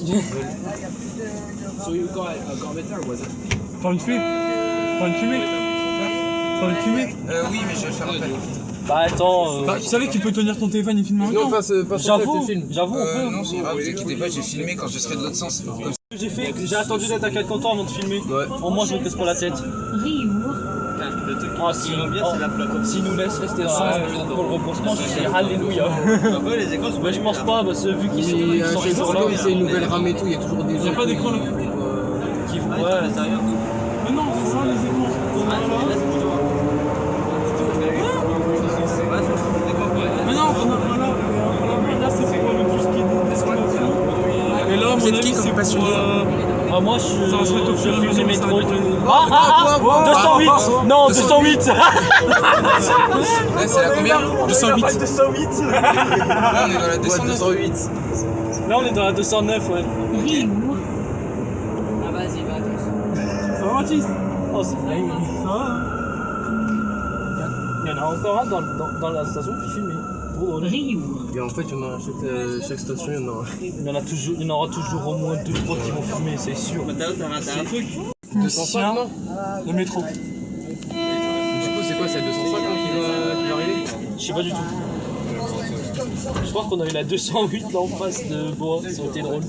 So you got better, was it? T'as envie de fumer? T'as envie de fumer? T'as envie de fumer? Oui, mais je vais le faire après. Bah attends. Bah, tu savais que tu peux tenir ton téléphone et filmer en même Non, temps? pas J'avoue, film. j'avoue, on peut. Non, c'est grave, vous inquiétez pas, j'ai filmé quand je serai de l'autre sens. J'ai fait, j'ai attendu d'être à 4 ans avant de filmer. Ouais. Au moins je me casse pas la tête. Ah si, s'il nous laisse rester dans le rebroussement, je dis alléluia. Mais je pense pas, parce que vu qu'ils sont C'est comme c'est une nouvelle rame et tout, il y a toujours des gens. Y'a pas d'écran là? ouais. Mais non, c'est ça les écrans. Mais non, là c'est quoi le plus qui est et là, mon avis, c'est passionné. Ah, moi je fume les métros. Quoi 208. Non, 208. Là, c'est la combien 208. 208. Là, on est dans la 208. Là, on est dans la 209, ouais. Ah vas-y, va tous. Ça va, Mathis? Oh, c'est vrai. Ça va? Il y en a encore un dans la station qui filme. Et en fait, il y en a chaque station, il y en a un. Il y en aura toujours au moins 2-3 qui vont fumer, c'est sûr. T'as raté un truc. 205, non? Le métro. Du coup, c'est quoi, c'est la 205 qui va arriver? Je sais pas du tout. Je crois qu'on a eu la 208 là en face de Bois, ça aurait été drôle.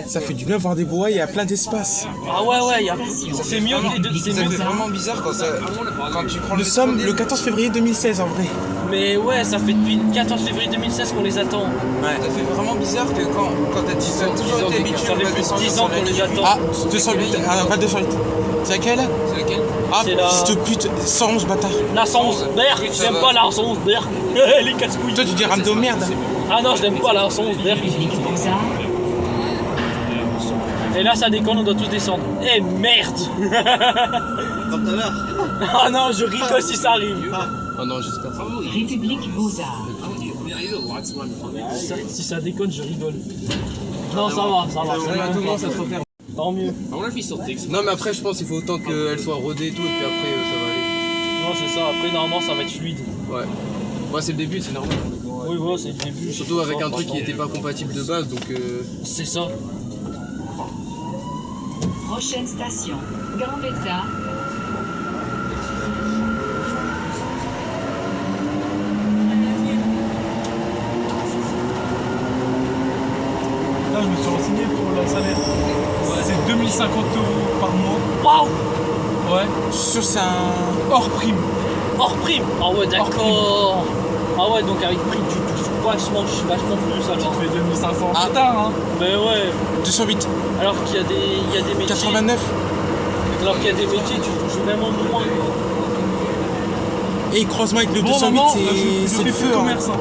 Ça fait du bien voir des bois, il y a plein d'espace. Ah ouais, c'est mieux que les deux. C'est Ça mieux. fait vraiment bizarre quand tu prends Nous sommes le 14 février 2016 en vrai. Mais ouais, ça fait depuis le 14 février 2016 qu'on les attend. Ouais. Ça fait vraiment bizarre que quand t'as 10 ans, toujours été habitué Ça fait plus de 10 ans qu'on les attend. Ah, 208, ah, pas 208. C'est laquelle? C'est laquelle? Ah, C'est la- fils de pute, 111 bâtard. La 111, Berk, ça j'aime va. pas la 111, Berk. Les casse-couilles. Toi tu dis rame de merde. Ah non, je n'aime pas la 111, Berk. Et là, ça déconne, on doit tous descendre. Eh merde. Comme tout à l'heure. Ah non, je rigole si ça arrive. Ah non, j'espère pas. République Beaux-Arts. Si ça déconne, je rigole. Non, ça va. Tout commence à se refaire. Tant mieux. Non, mais après, je pense qu'il faut autant qu'elle soit rodée et tout, et puis après, ça va aller. Non, c'est ça. Après, normalement, ça va être fluide. Ouais. Ouais, c'est le début, c'est normal. Oui, voilà, c'est le début. Surtout avec un truc qui n'était pas compatible de base, donc. C'est ça. Prochaine station. Gambetta. Là, je me suis renseigné pour le salaire. C'est 2050 € par mois. Waouh. Ouais. Je suis sûr que c'est un. Hors prime. Hors prime. Ah ouais, d'accord. Ah ouais, donc avec prime, tu touches vachement plus Tu alors. fais 2500 Ah. plus tard, hein. Mais ouais. 208, Alors qu'il y a des métiers. 89. Alors qu'il y a des métiers, tu touches vraiment moins. Et croisement avec le Bon, 208, maman, c'est je le fais plus feu. de hein. commerce, hein.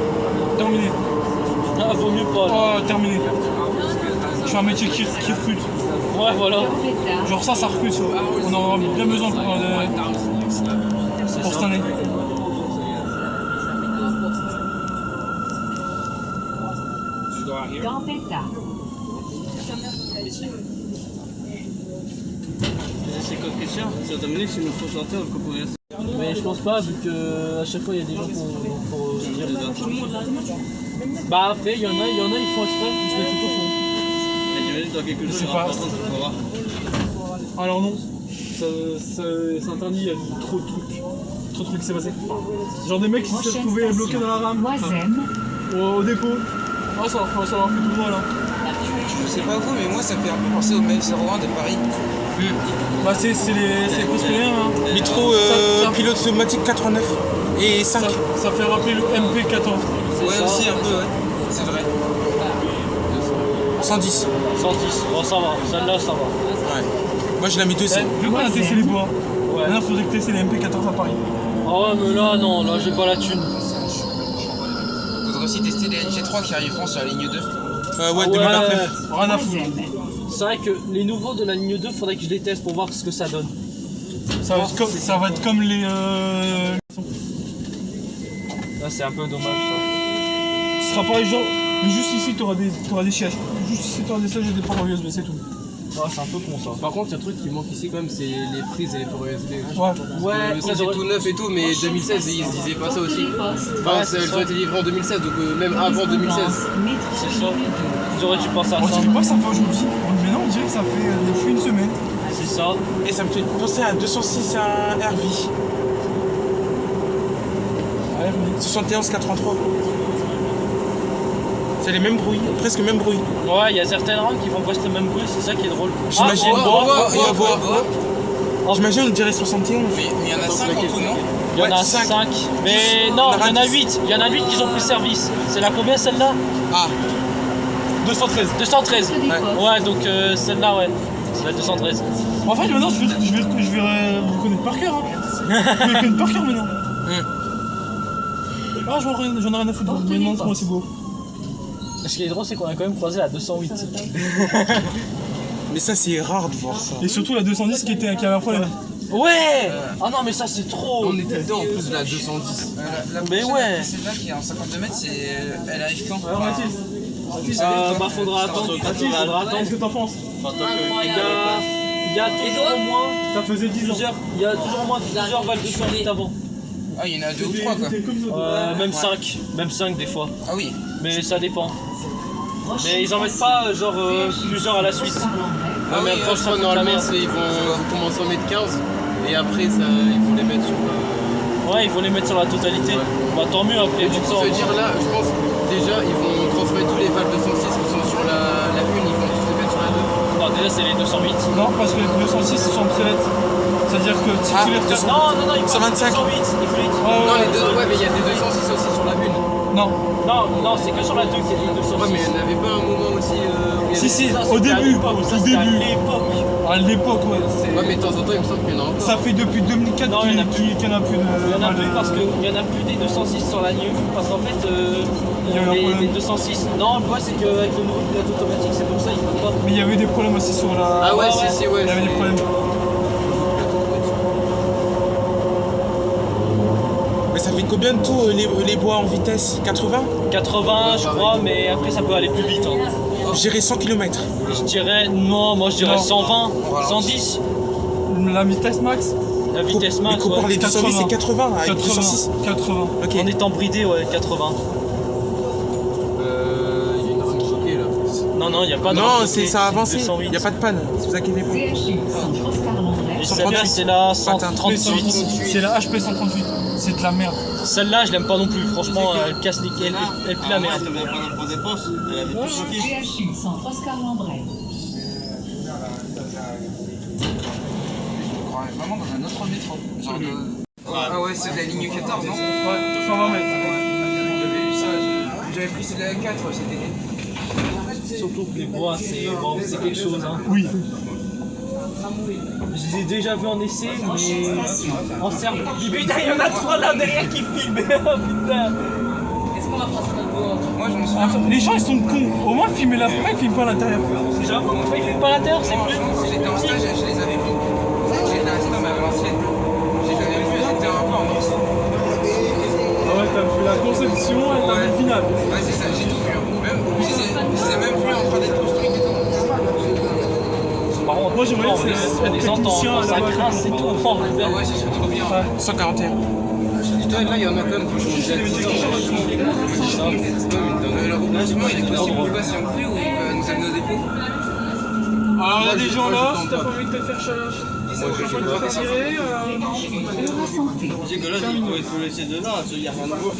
Terminé. Ah, vaut mieux pas. Là. Oh, terminé. Je fais un métier qui recrute. Ouais, voilà. Gambetta. Genre ça recrute. On en aura bien besoin pour cette année. Gambetta. C'est quoi question? C'est terminé si nous faut sortir le couperet. Mais je pense pas, vu que à chaque fois il y a des gens pour dire. Bah après, il y en a, ils font exprès, ils se mettent tout au fond. Mais j'imagine dans quelques jours, sais il y aura pas. personne qui pourra. Alors non, c'est interdit, il y a trop de trucs. Trop de trucs qui s'est passé. Genre des mecs qui se sont Prochaine retrouvés bloqués station. dans la rame. Moisem. Au dépôt. Ah, ça leur fait tout drôle. Hein. Je sais pas vous, mais moi, ça me fait un peu penser au Mail 01 de Paris. Bah c'est les cosplayers. Hein. Métro Ça- pilote automatique 89 et 5. Ça fait rappeler le MP14. Ouais, ça. aussi un peu, ouais. C'est vrai. 110. 110, bon ça va, celle-là ça va. Ouais. Moi je la mets 200. Vu qu'on a testé les bois, Ouais. maintenant il faudrait que tester les MP14 à Paris. Ah ouais, mais là non, là j'ai pas la thune. Faudrait aussi tester les NG3 qui arriveront sur la ligne 2. Ouais, Ah 2029. Rien à foutre. Moisem. C'est vrai que les nouveaux de la ligne 2, faudrait que je les teste pour voir ce que ça donne. Ça va être comme les. Là c'est un peu dommage ça. Ce sera pareil, genre. Mais juste ici, t'auras des sièges. Juste ici, t'auras des sièges et des ports USB, c'est tout. Ouais, c'est un peu con ça. Par contre, il y a un truc qui manque ici quand même, c'est les prises et les ports USB. Ouais, Ça c'est tout neuf et tout, mais 2016 ils disaient pas ça aussi. Enfin, elles ont été livrées en 2016, donc même avant 2016. C'est ça. Ils auraient dû penser à On ça. dirait pas que ça fait aujourd'hui, mais non, on dirait que ça fait depuis une semaine. C'est ça. Et ça me fait penser à 206 à RV. 71-83. C'est les mêmes bruits, presque le même bruit. Ouais, il y a certaines rames qui font presque le même bruit, c'est ça qui est drôle. J'imagine. J'imagine on dirait 71. Mais il y en a 5 en tout, non? Il y en a Ouais, 5. cinq. Mais non, Il y en a il y en a 10. 8. Il y en a 8 qui ont pris service. C'est la combien celle-là? Ah, 213. 213. Ouais, donc celle-là, ouais. C'est la 213. En fait, maintenant, je vais vous connaître par cœur. Hein. Je vais connaître par cœur maintenant. Ah, j'en ai rien à foutre. Mais non, c'est moi, c'est beau. Ce qui est drôle, c'est qu'on a quand même croisé la 208. mais ça c'est rare de voir ça. Et surtout la 210 qui avait un problème. Ouais. Ah non, mais ça, c'est trop. On était dedans en plus de la 210. Mais ouais. Celle-là qui est en 52 mètres, elle arrive quand? Alors, Mathilde, Bah, faudra attendre. Faudra attendre. qu'est-ce que t'en penses? Il y a toujours au moins Ça faisait 10 ans. il y a toujours au moins plusieurs valves de 208 avant. Ah, il y en a 2 ou 3 quoi. Même 5. Même 5 des fois. Ah oui. Mais ça dépend. Mais ils en mettent pas genre plusieurs à la suite. Ah, mais après, je crois normalement ils vont commencer à en mettre 15 et après ça, ils vont les mettre sur. Ouais, ils vont les mettre sur la totalité. Bah tant mieux après. Du coup, ça veut dire là, je pense déjà ils vont transmettre tous les valves 206 qui sont sur la 1, ils vont tous les mettre sur la 2. Non, déjà c'est les 208. Non, parce que les 206 sont obsolètes. C'est-à-dire que si tu les refais. Non, il faut 125. 208. Il faut les... Non, les deux, ouais, mais il y a des 206 aussi sur la 1. Non. Non, c'est que sur la 2 qu'il y a les 206. Ouais, mais il n'y en avait pas un moment aussi où il y avait... Si, Ça, au c'était à début. l'époque, ça, Au c'était à début. l'époque. À l'époque, ouais. Ouais, mais de temps en temps, il me semble qu'il y en a encore. Ça fait depuis 2004 Non, il y en a qu'il n'y en a plus de. Il y en a plus parce qu'il y en a plus des 206 sur la New. Parce qu'en fait, y a eu un problème. les 206. Non, le problème c'est qu'avec le nouveau pilote automatique, c'est pour ça qu'ils peuvent pas. Mais il y avait des problèmes aussi sur la. Ah ouais, si, ouais. Il y avait des problèmes. Mais ça fait combien de tours les bois en vitesse? 80? 80, je crois, mais après ça peut aller plus vite. Hein. J'irais 100 km. Je dirais, non, moi je dirais Non. 120, 110. La vitesse max La vitesse Mais max, compare ouais. les 208 c'est 80 avec 80. 206. 80. Ok. En étant bridé, ouais, 80. Il y a une rame choquée là. Non, il n'y a pas de. Non, rame c'est bloquée, ça a avancé. 208. Il n'y a pas de panne. Ne vous inquiétez pas. CHU, Centre Oscar Lambret. Et celle-là, c'est la 138. 138. C'est la HP 138. C'est de la merde. Celle-là, je l'aime pas non plus. Franchement, elle casse les. Elle pue la merde. Elle vient prendre des postes, elle avait tout choqué. CHU, Centre Oscar Lambret. Je crois vraiment dans un autre métro. Genre de... Ah ouais, c'est de la ligne 14, non? Ouais, 120 mètres. J'avais vu ça, j'avais pris celle de la 4 cet été. Surtout que les bois, c'est bon, c'est quelque chose. Hein. Oui. Je les ai déjà vus en essai, mais en serve. Putain, il y en a 3 là derrière qui filment. Putain. Moi je me souviens. Les gens ils sont cons. Au moins filmer la pourquoi ils filment pas l'intérieur? J'avoue, pourquoi ils filment pas à l'intérieur, c'est plus. Franchement, j'étais en stage, je les avais vus. J'étais à Stom à Valenciennes. Je les avais vus, j'étais un peu en danse. Ah ouais, t'as fait la conception et t'as fait le final. Ouais, c'est ça, j'ai tout vu. Même, je les ai même vus en train d'être construits et tout. Par contre, Moi, j'aimerais on que les- c'est on les entend, technicien quand ça là-bas. grince et tout. Oh, Ah ouais, ce serait trop bien. 141. Là, il y en a quand même qui ont déjà 10 ans. Le rebondissement, il est possible ou pas si on le fait ou il va nous amener au dépôt? Alors il y a des gens là, je si tente t'as pas. pas envie de te faire tirer, Tu sais que là, ils pouvaient tout laisser de là, il n'y a rien de nouveau.